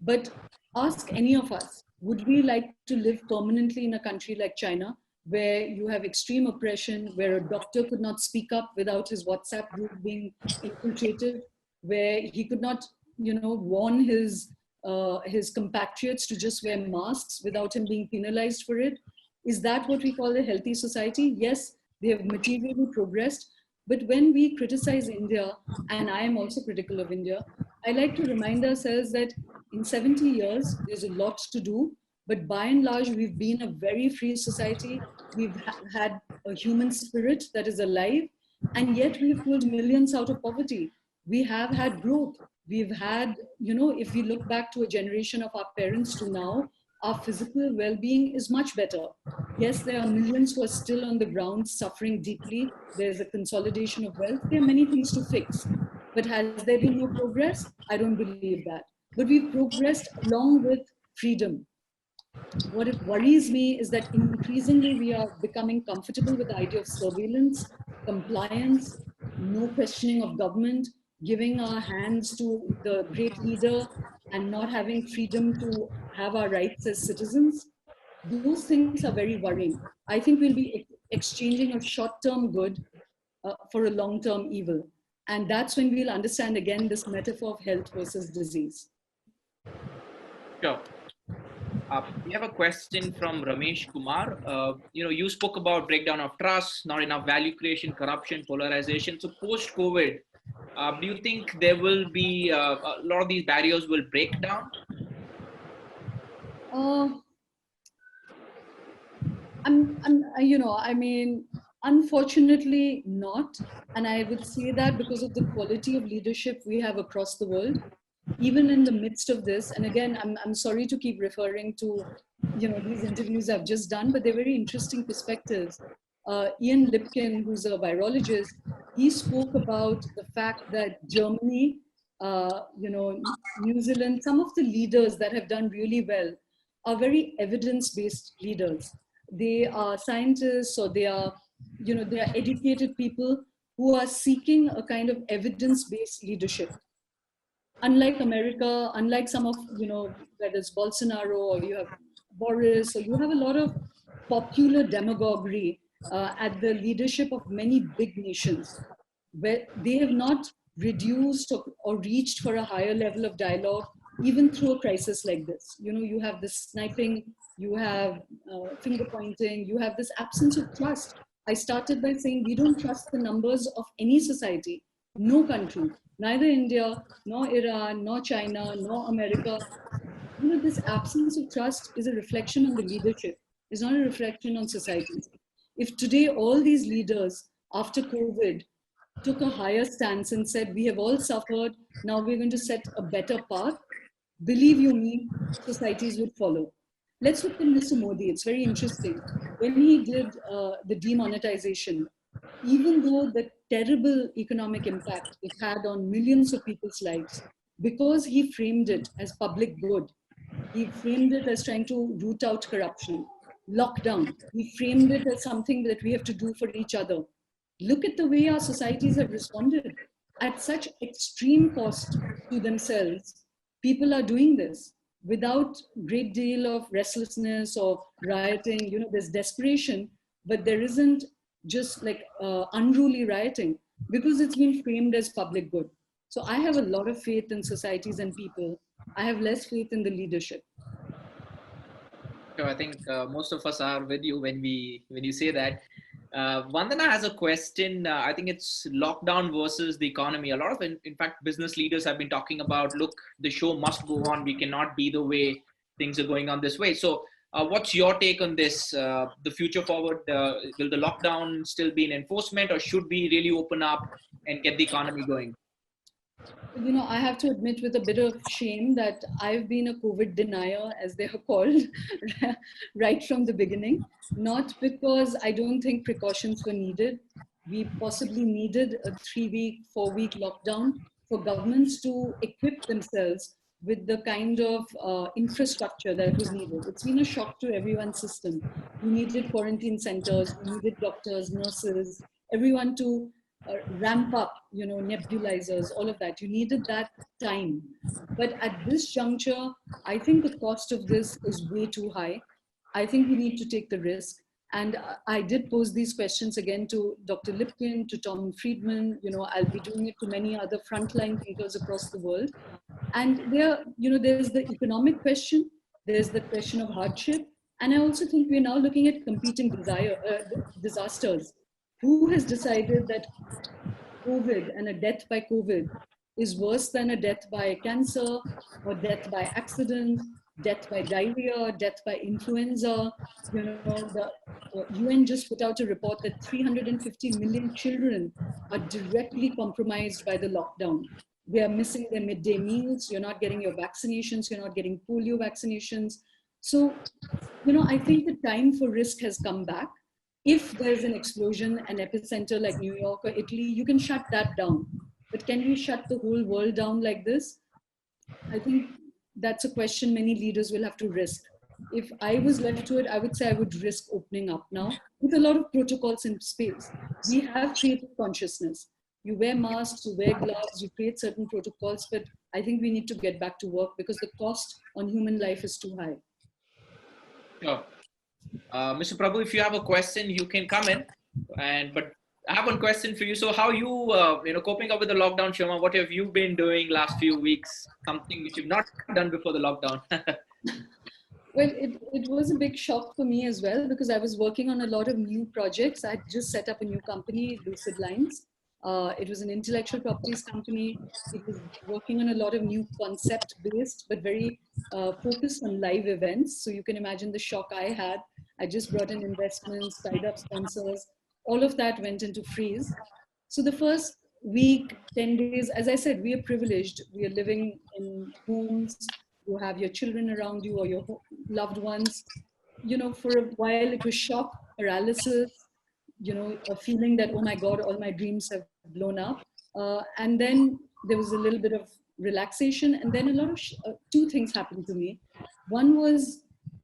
But ask any of us, would we like to live permanently in a country like China, where you have extreme oppression, where a doctor could not speak up without his WhatsApp group being infiltrated, where he could not, warn his compatriots to just wear masks without him being penalized for it? Is that what we call a healthy society? Yes, they have materially progressed. But when we criticize India, and I am also critical of India, I like to remind ourselves that in 70 years, there's a lot to do. But by and large, we've been a very free society. We've had a human spirit that is alive. And yet we've pulled millions out of poverty. We have had growth. We've had, if we look back to a generation of our parents to now, our physical well-being is much better. Yes, there are millions who are still on the ground suffering deeply. There's a consolidation of wealth. There are many things to fix. But has there been no progress? I don't believe that. But we've progressed along with freedom. What it worries me is that increasingly we are becoming comfortable with the idea of surveillance, compliance, no questioning of government, giving our hands to the great leader and not having freedom to have our rights as citizens. Those things are very worrying. I think we'll be exchanging a short-term good for a long-term evil. And that's when we'll understand again this metaphor of health versus disease. Sure. We have a question from Ramesh Kumar. You spoke about breakdown of trust, not enough value creation, corruption, polarization. So post-COVID, do you think there will be a lot of these barriers will break down? Unfortunately not. And I would say that because of the quality of leadership we have across the world, even in the midst of this. And again, I'm sorry to keep referring to, these interviews I've just done, but they're very interesting perspectives. Ian Lipkin, who's a virologist, he spoke about the fact that Germany, New Zealand, some of the leaders that have done really well are very evidence-based leaders. They are scientists, or they are educated people who are seeking a kind of evidence-based leadership. Unlike America, unlike some of, whether it's Bolsonaro or you have Boris, or you have a lot of popular demagoguery at the leadership of many big nations, where they have not reduced or reached for a higher level of dialogue, even through a crisis like this. You have this sniping, you have finger pointing, you have this absence of trust. I started by saying we don't trust the numbers of any society, no country, neither India, nor Iran, nor China, nor America. This absence of trust is a reflection on the leadership, it's not a reflection on societies. If today all these leaders after COVID took a higher stance and said, we have all suffered, now we're going to set a better path, believe you me, societies would follow. Let's look at Mr. Modi. It's very interesting. When he did the demonetization, even though the terrible economic impact it had on millions of people's lives, because he framed it as public good, he framed it as trying to root out corruption. Lockdown, he framed it as something that we have to do for each other. Look at the way our societies have responded. At such extreme cost to themselves, people are doing this without great deal of restlessness or rioting. There's desperation, but there isn't just like unruly rioting because it's been framed as public good. So I have a lot of faith in societies and people. I have less faith in the leadership. So I think most of us are with you when you say that. Vandana has a question. I think it's lockdown versus the economy. A lot of, in fact, business leaders have been talking about, look, the show must go on. We cannot be the way things are going on this way. So what's your take on this? The future forward, will the lockdown still be in enforcement, or should we really open up and get the economy going? I have to admit with a bit of shame that I've been a COVID denier, as they are called, right from the beginning. Not because I don't think precautions were needed. We possibly needed a 3-week, 4-week lockdown for governments to equip themselves with the kind of infrastructure that was needed. It's been a shock to everyone's system. We needed quarantine centers, we needed doctors, nurses, everyone to ramp up, nebulizers, all of that. You needed that time. But at this juncture, I think the cost of this is way too high. I think we need to take the risk. And I did pose these questions again to Dr. Lipkin, to Tom Friedman. I'll be doing it to many other frontline thinkers across the world. And there's the economic question, there's the question of hardship. And I also think we're now looking at competing disasters. Who has decided that COVID and a death by COVID is worse than a death by cancer, or death by accident, death by diarrhea, death by influenza? The UN just put out a report that 350 million children are directly compromised by the lockdown. They are missing their midday meals, you're not getting your vaccinations, you're not getting polio vaccinations. So, I think the time for risk has come back. If there's an explosion, an epicenter like New York or Italy, you can shut that down. But can we shut the whole world down like this? I think that's a question many leaders will have to risk. If I was left to it, I would say I would risk opening up now with a lot of protocols in space. We have created consciousness. You wear masks, you wear gloves, you create certain protocols, but I think we need to get back to work because the cost on human life is too high. Sure. Mr. Prabhu, if you have a question, you can come in. But I have one question for you. So, how you coping up with the lockdown, Shoma? What have you been doing last few weeks? Something which you've not done before the lockdown. Well, it was a big shock for me as well because I was working on a lot of new projects. I just set up a new company, Lucid Lines. It was an intellectual properties company. It was working on a lot of new concept-based, but very focused on live events. So you can imagine the shock I had. I just brought in investments, tied up sponsors. All of that went into freeze. So the first week, 10 days, as I said, we are privileged. We are living in homes. You have your children around you or your loved ones. For a while it was shock, paralysis, a feeling that, oh my God, all my dreams have blown up. And then there was a little bit of relaxation. And then a lot of two things happened to me. One was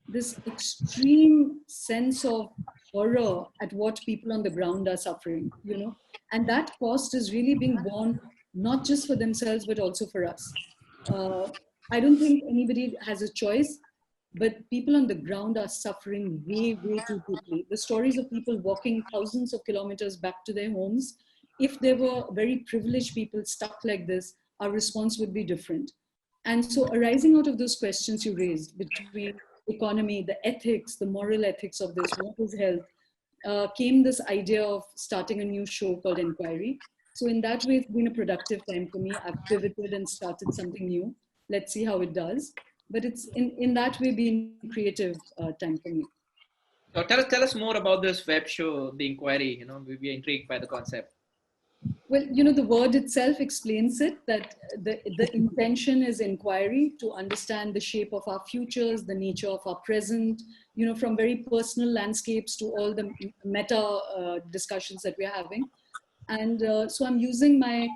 this extreme sense of horror at what people on the ground are suffering, and that cost is really being borne not just for themselves, but also for us. I don't think anybody has a choice, but people on the ground are suffering way, way too deeply. The stories of people walking thousands of kilometers back to their homes, if there were very privileged people stuck like this, our response would be different. And so arising out of those questions you raised between economy, the ethics, the moral ethics of this, what is health, came this idea of starting a new show called Inquiry. So in that way, it's been a productive time for me. I've pivoted and started something new. Let's see how it does. But it's in that way been creative time for me. So tell us more about this web show, The Inquiry. We're intrigued by the concept. Well, the word itself explains it, that the intention is inquiry, to understand the shape of our futures, the nature of our present, from very personal landscapes to all the meta discussions that we're having. And so I'm using my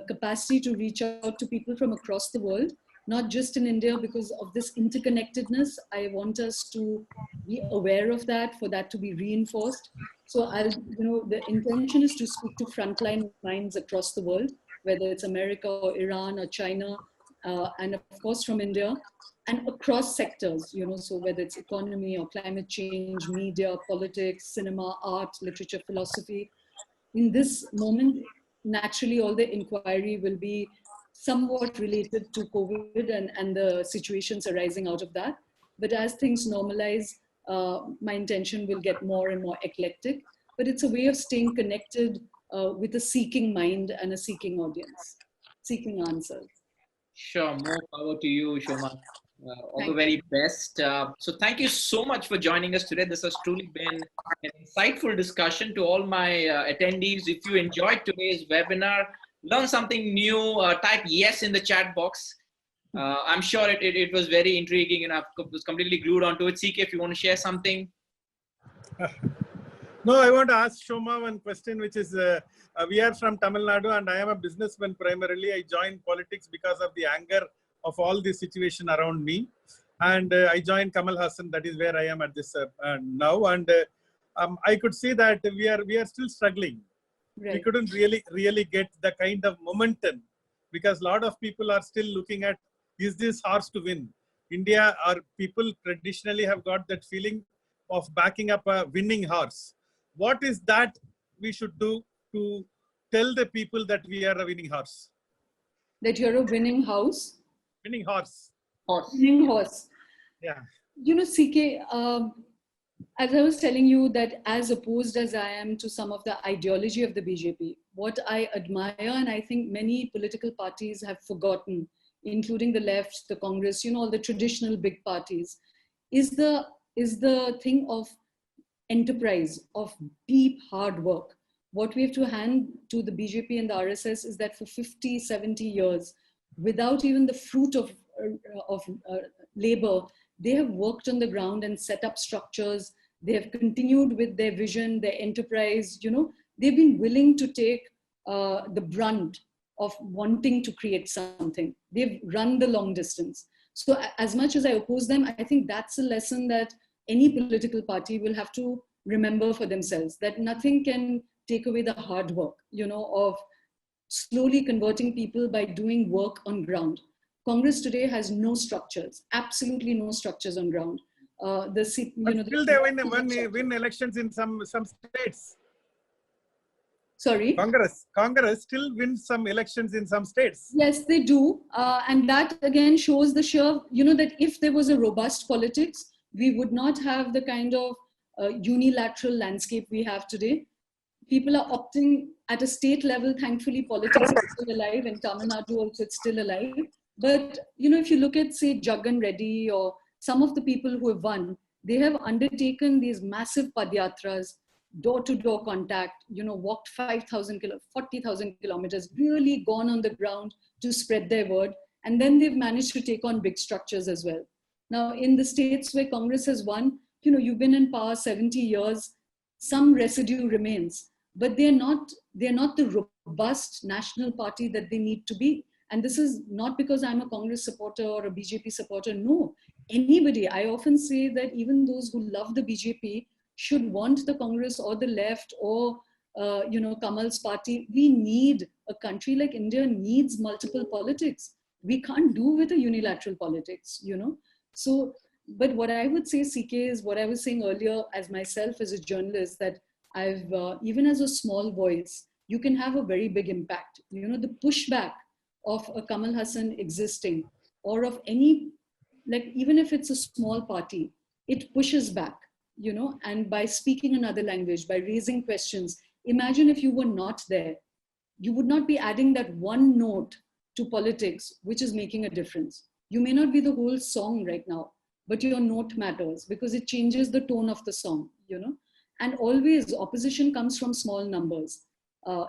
capacity to reach out to people from across the world, not just in India, because of this interconnectedness. I want us to be aware of that, for that to be reinforced. So the intention is to speak to frontline minds across the world, whether it's America or Iran or China, and of course from India, and across sectors, so whether it's economy or climate change, media, politics, cinema, art, literature, philosophy. In this moment, naturally, all the inquiry will be somewhat related to COVID and the situations arising out of that. But as things normalize, my intention will get more and more eclectic. But it's a way of staying connected with a seeking mind and a seeking audience, seeking answers. Sure, more power to you, Shoma. All the very best. So thank you so much for joining us today. This has truly been an insightful discussion. To all my attendees, if you enjoyed today's webinar, learn something new, type yes in the chat box. I'm sure it was very intriguing, and I was completely glued onto it. CK, if you want to share something. No, I want to ask Shoma one question, which is, we are from Tamil Nadu and I am a businessman primarily. I joined politics because of the anger of all the situation around me. And I joined Kamal Hassan, that is where I am at this now. And I could see that we are still struggling. Right. We couldn't really get the kind of momentum, because a lot of people are still looking at, is this horse to win? India, our people traditionally have got that feeling of backing up a winning horse. What is that we should do to tell the people that we are a winning horse? That you're a winning house? Winning horse. Winning horse. Yeah. CK, as I was telling you, that as opposed as I am to some of the ideology of the BJP, what I admire, and I think many political parties have forgotten, including the left, the Congress, all the traditional big parties, is the thing of enterprise, of deep hard work. What we have to hand to the BJP and the RSS is that for 50, 70 years, without even the fruit of labor, they have worked on the ground and set up structures. They have continued with their vision, their enterprise. They've been willing to take the brunt of wanting to create something. They've run the long distance. So as much as I oppose them, I think that's a lesson that any political party will have to remember for themselves, that nothing can take away the hard work, of slowly converting people by doing work on ground. Congress today has no structures, absolutely no structures on ground. Still they win elections in some states. Sorry? Congress still wins some elections in some states. Yes, they do. And that again shows the sheer, that if there was a robust politics, we would not have the kind of unilateral landscape we have today. People are opting at a state level. Thankfully, politics is still alive. In Tamil Nadu also, it's still alive. But, if you look at, say, Jagan Reddy or some of the people who have won, they have undertaken these massive padyatras, door-to-door contact, walked 40,000 kilometers, really gone on the ground to spread their word. And then they've managed to take on big structures as well. Now, in the states where Congress has won, you've been in power 70 years, some residue remains, but they're not the robust national party that they need to be. And this is not because I'm a Congress supporter or a BJP supporter. No, anybody. I often say that even those who love the BJP should want the Congress or the left or, Kamal's party. We need a country like India needs multiple politics. We can't do with a unilateral politics, So, but what I would say, CK, is what I was saying earlier as myself as a journalist, that I've, even as a small voice, you can have a very big impact. The pushback of a Kamal Hassan existing, or of any, even if it's a small party, it pushes back, and by speaking another language, by raising questions. Imagine if you were not there, you would not be adding that one note to politics, which is making a difference. You may not be the whole song right now, but your note matters because it changes the tone of the song, and always opposition comes from small numbers.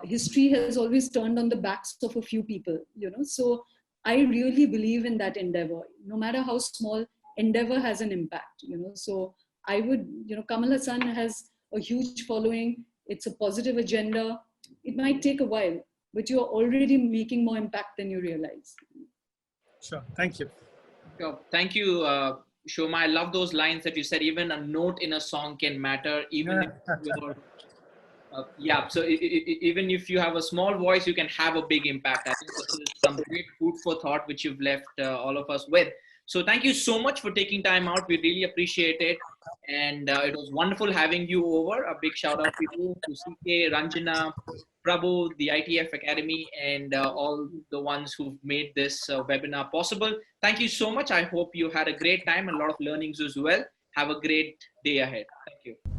History has always turned on the backs of a few people, so I really believe in that endeavor. No matter how small, endeavor has an impact, so I would, Kamal Hassan has a huge following. It's a positive agenda. It might take a while, but you're already making more impact than you realize. Sure, thank you. Sure. Thank you, Shoma. I love those lines that you said. Even a note in a song can matter, even if you're so even if you have a small voice, you can have a big impact. I think this is some great food for thought which you've left all of us with. So thank you so much for taking time out. We really appreciate it. And it was wonderful having you over. A big shout out to you, to CK, Ranjana, Prabhu, the ITF Academy, and all the ones who've made this webinar possible. Thank you so much. I hope you had a great time and a lot of learnings as well. Have a great day ahead. Thank you.